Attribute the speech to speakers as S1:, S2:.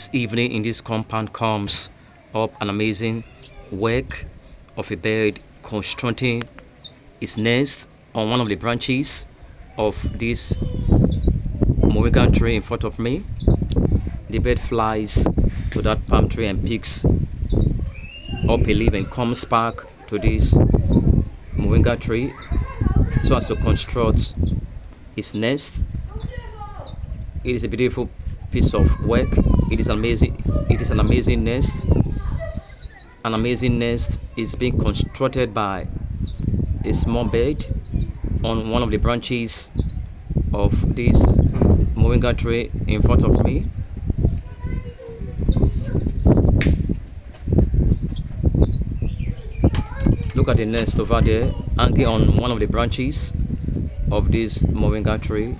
S1: this evening in this compound comes up an amazing work of a bird constructing its nest on one of the branches of this moringa tree in front of me. The bird flies to that palm tree and picks up a leaf and comes back to this moringa tree so as to construct its nest. It is a beautiful piece of work. It is amazing. It is an amazing nest. An amazing nest is being constructed by a small bird on one of the branches of this moringa tree in front of me. Look at the nest over there hanging on one of the branches of this moringa tree.